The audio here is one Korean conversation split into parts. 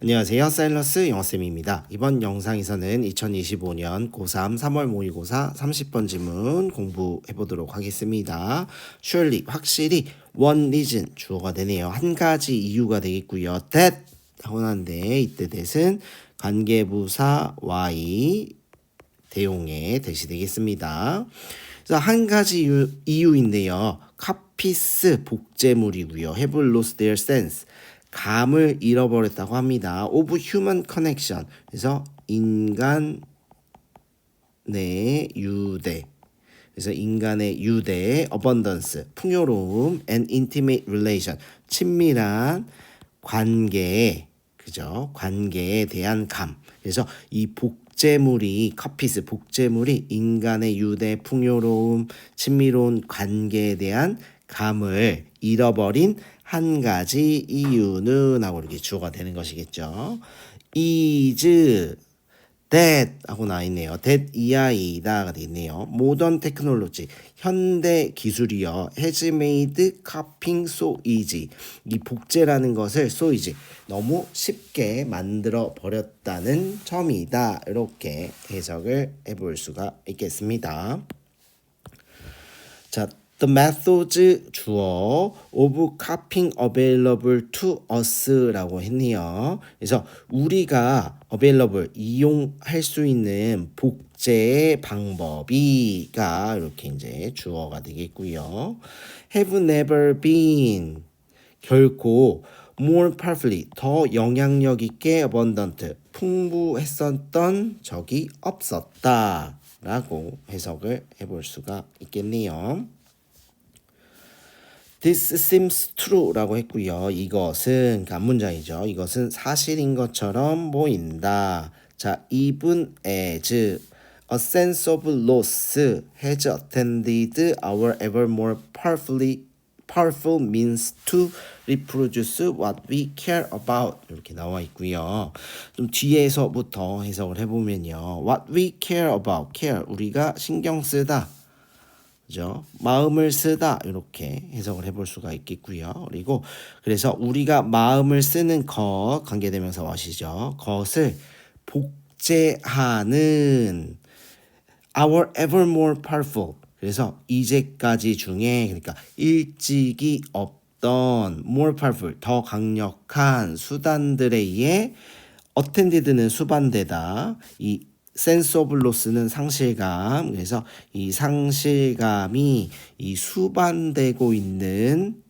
안녕하세요. 사일러스 영어쌤입니다. 이번 영상에서는 2025년 고3 3월 모의고사 30번 지문 공부해 보도록 하겠습니다. surely, 확실히, one reason, 주어가 되네요. 한 가지 이유가 되겠고요. that 하고 나는데 이때 that은 관계부사 y 대용의 that이 되겠습니다. 그래서 한 가지 이유인데요. copies 복제물이고요. have lost their sense. 감을 잃어버렸다고 합니다. of human connection. 그래서 인간의 유대. 그래서 인간의 유대, abundance, 풍요로움, and intimate relation, 친밀한 관계, 그죠? 관계에 대한 감. 그래서 이 복제물이 커피스 복제물이 인간의 유대, 풍요로움, 친밀한 관계에 대한 감을 잃어버린 한 가지 이유는 하고 이렇게 주어가 되는 것이겠죠. is that 하고 나와 있네요. that 이하이다가 되어 있네요. modern technology 현대 기술이요. has made copying so easy. 이 복제라는 것을 so easy 너무 쉽게 만들어 버렸다는 점이다. 이렇게 해석을 해볼 수가 있겠습니다. 자, the methods 주어 of copying available to us라고 했네요. 그래서 우리가 available 이용할 수 있는 복제의 방법이가 이렇게 이제 주어가 되겠고요. have never been 결코 more powerfully 더 영향력 있게 abundant 풍부했었던 적이 없었다 라고 해석을 해볼 수가 있겠네요. This seems true 라고 했고요. 이것은 문장이죠. 이것은 사실인 것처럼 보인다. 자, even as a sense of loss has attended our ever more powerful means to reproduce what we care about 이렇게 나와 있고요. 좀 뒤에서부터 해석을 해보면요. What we care about, care 우리가 신경 쓰다, 그죠? 마음을 쓰다 이렇게 해석을 해볼 수가 있겠고요. 그리고 그래서 우리가 마음을 쓰는 것 관계대명사 what이죠. 것을 복제하는 our ever more powerful 그래서 이제까지 중에 그러니까 일찍이 없던 more powerful 더 강력한 수단들에 의해 attended는 수반되다 이 sense of loss는 상실감 그래서 이 상실감이 이 수반되고 있는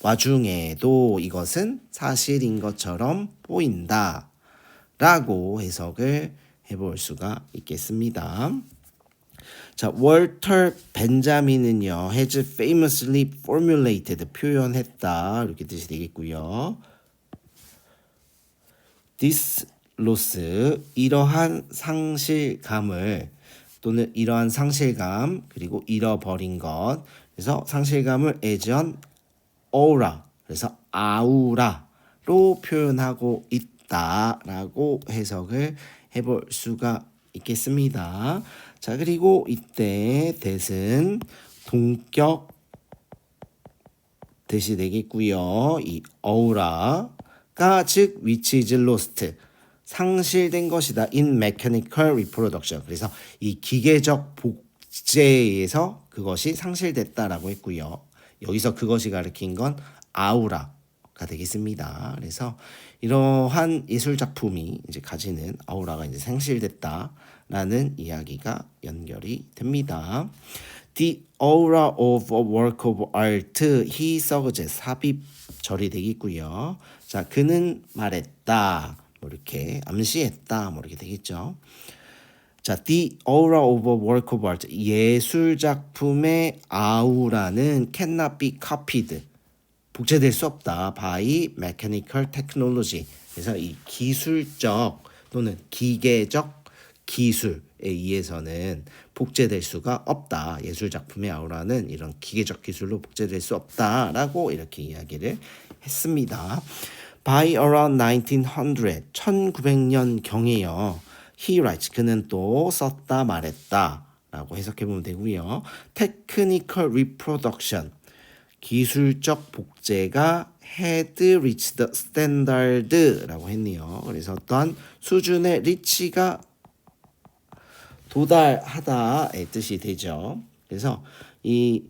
와중에도 이것은 사실인 것처럼 보인다 라고 해석을 해볼 수가 있겠습니다. 자, 월터 벤자민은요, has famously formulated, 표현했다. 이렇게 뜻이 되겠고요. This loss, 이러한 상실감을, 또는 이러한 상실감, 그리고 잃어버린 것. 그래서 상실감을 as an aura, 그래서 아우라로 표현하고 있다라고 해석을 해볼 수가 있겠습니다. 자, 그리고 이때 that은 동격 that이 되겠고요. 이 aura가 즉 which is lost 상실된 것이다 in mechanical reproduction. 그래서 이 기계적 복제에서 그것이 상실됐다라고 했고요. 여기서 그것이 가리킨 건 아우라가 되겠습니다. 그래서 이러한 예술 작품이 이제 가지는 아우라가 이제 상실됐다라는 이야기가 연결이 됩니다. The aura of a work of art, he suggests 삽입절이 되겠고요. 자, 그는 말했다, 뭐 이렇게 암시했다, 뭐 이렇게 되겠죠. 자, the aura of a work of art, 예술 작품의 아우라는 cannot be copied, 복제될 수 없다. by mechanical technology. 그래서 이 기술적 또는 기계적 기술에 의해서는 복제될 수가 없다. 예술 작품의 아우라는 이런 기계적 기술로 복제될 수 없다라고 이렇게 이야기를 했습니다. By around 1900, 1900년 경에요. He writes, 그는 또 썼다 말했다 라고 해석해 보면 되고요. Technical reproduction, 기술적 복제가 had reached the standard라고 했네요. 그래서 어떠한 수준의 reach가 도달하다의 뜻이 되죠. 그래서 이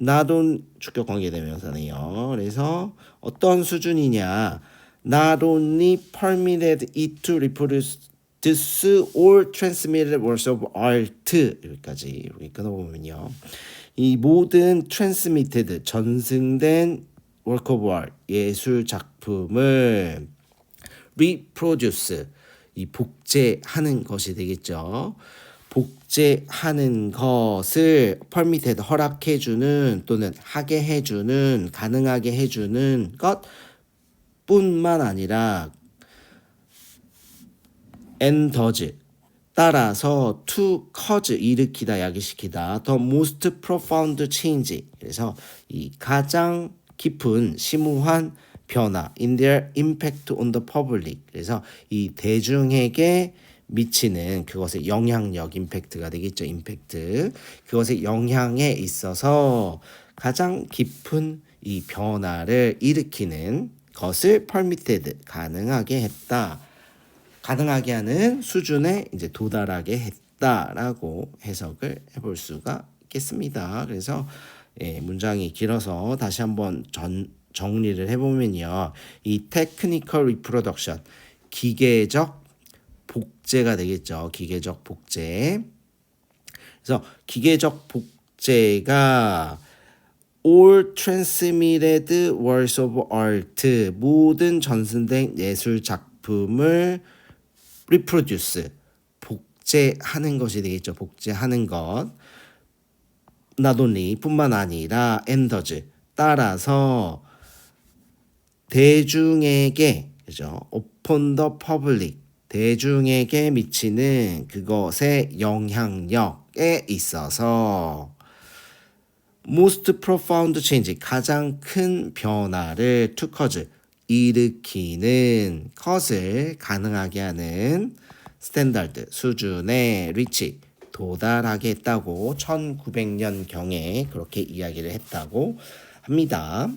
not on 주격 관계대명사네요. 그래서 어떤 수준이냐? Not only permitted it to reproduce or transmitted works of art 여기까지 이렇게 끊어보면요. 이 모든 transmitted 전승된 work of art 예술 작품을 reproduce 이 복제하는 것이 되겠죠. 복제하는 것을 permitted 허락해주는 또는 하게 해주는 가능하게 해주는 것 뿐만 아니라 and does 따라서 to cause 일으키다 야기시키다 the most profound change 그래서 이 가장 깊은 심오한 변화 in their impact on the public 그래서 이 대중에게 미치는 그것의 영향력 임팩트가 되겠죠. 임팩트 그것의 영향에 있어서 가장 깊은 이 변화를 일으키는 것을 permitted 가능하게 했다. 가능하게 하는 수준에 이제 도달하게 했다라고 해석을 해볼 수가 있겠습니다. 그래서 문장이 길어서 다시 한번 정리를 해보면요. 이 technical reproduction 기계적 복제가 되겠죠. 기계적 복제. 그래서 기계적 복제가 all transmitted works of art 모든 전승된 예술 작품을 reproduce 복제하는 것이 되겠죠. 복제하는 것. not only 뿐만 아니라 and does 따라서 대중에게 그죠? upon the public 대중에게 미치는 그것의 영향력에 있어서 most profound change 가장 큰 변화를 to cause 일으키는 것을 가능하게 하는 스탠다드 수준의 reach 도달하게 했다고 1900년경에 그렇게 이야기를 했다고 합니다.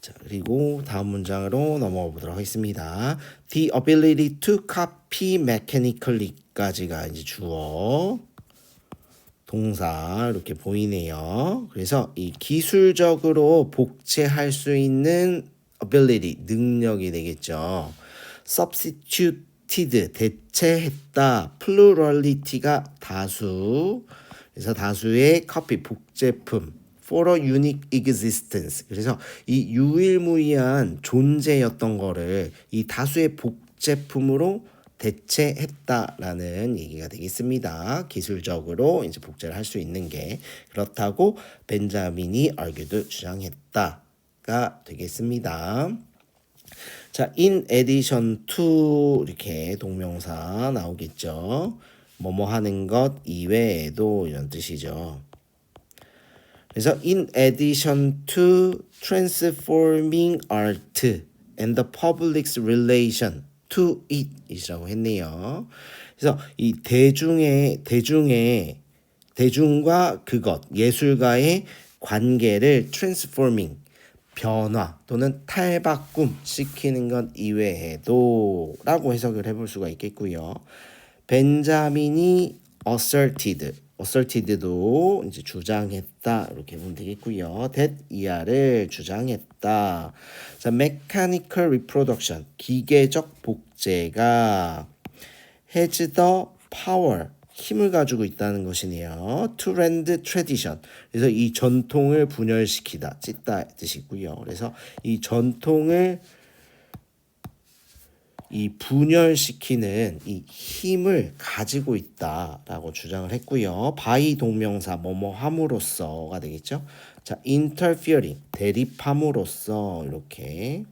자, 그리고 다음 문장으로 넘어가 보도록 하겠습니다. The ability to copy mechanically까지가 이제 주어 동사 이렇게 보이네요. 그래서 이 기술적으로 복제할 수 있는 ability 능력이 되겠죠. substituted 대체했다. plurality가 다수. 그래서 다수의 copy 복제품 for a unique existence. 그래서 이 유일무이한 존재였던 거를 이 다수의 복제품으로 대체했다라는 얘기가 되겠습니다. 기술적으로 이제 복제를 할 수 있는 게 그렇다고 벤자민이 argued 주장했다가 되겠습니다. 자, in addition to 이렇게 동명사 나오겠죠. 뭐뭐 하는 것 이외에도 이런 뜻이죠. 그래서 in addition to transforming art and the public's relation to it 이라고 했네요. 그래서 이 대중과 그것 예술가의 관계를 transforming 변화 또는 탈바꿈 시키는 것 이외에도 라고 해석을 해볼 수가 있겠고요. 벤자민이 asserted도 이제 주장했다 이렇게 보면 되겠고요. that 이하를 주장했다. 자, mechanical reproduction 기계적 복제가 has the power 힘을 가지고 있다는 것이네요. to rend tradition 그래서 이 전통을 분열시키다 찢다 뜻이고요. 그래서 이 전통을 이 분열시키는 이 힘을 가지고 있다라고 주장을 했고요. by 동명사 뭐뭐 함으로써가 되겠죠. 자, interfering 대립함으로써 이렇게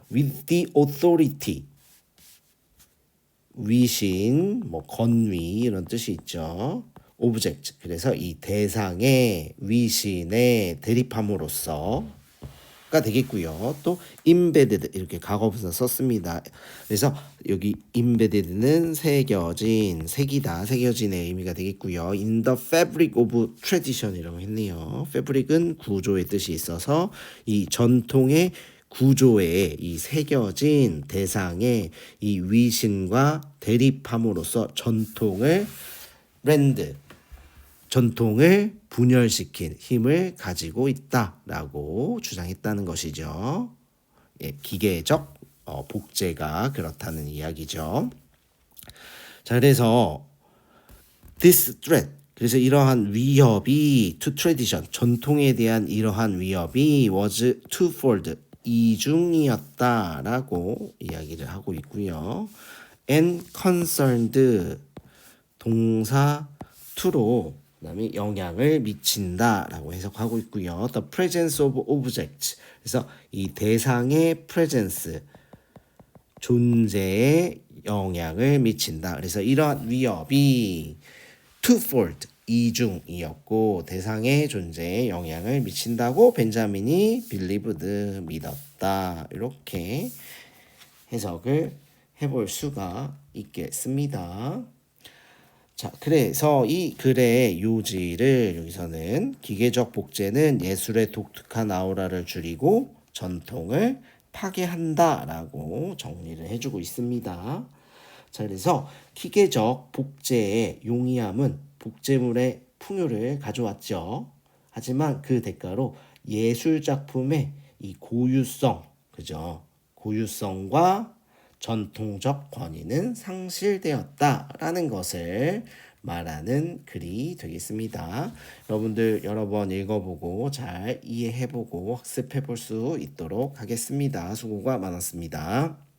with the authority 위신 뭐 권위 이런 뜻이 있죠. object 그래서 이 대상의 위신에 대립함으로써가 되겠고요. 또 embedded 이렇게 과거분사 썼습니다. 그래서 여기 embedded는 새겨진의 의미가 되겠고요. in the fabric of tradition이라고 했네요. fabric은 구조의 뜻이 있어서 이 전통의 구조에 이 새겨진 대상의 이 위신과 대립함으로써 전통을 분열시킨 힘을 가지고 있다라고 주장했다는 것이죠. 예, 기계적 복제가 그렇다는 이야기죠. 자, 그래서 this threat, 그래서 이러한 위협이 to tradition, 전통에 대한 이러한 위협이 was twofold, 이중이었다라고 이야기를 하고 있고요. and concerned, 동사 to로 그다음에 영향을 미친다라고 해석하고 있고요. The presence of objects, 그래서 이 대상의 presence, 존재에 영향을 미친다. 그래서 이러한 위협이 twofold, 이중이었고 대상의 존재에 영향을 미친다고 벤자민이 believed, 믿었다. 이렇게 해석을 해볼 수가 있겠습니다. 자, 그래서 이 글의 요지를 여기서는 기계적 복제는 예술의 독특한 아우라를 줄이고 전통을 파괴한다라고 정리를 해주고 있습니다. 자, 그래서 기계적 복제의 용이함은 복제물의 풍요를 가져왔죠. 하지만 그 대가로 예술 작품의 이 고유성, 그죠? 고유성과 전통적 권위는 상실되었다라는 것을 말하는 글이 되겠습니다. 여러분들 여러 번 읽어보고 잘 이해해보고 학습해볼 수 있도록 하겠습니다. 수고가 많았습니다.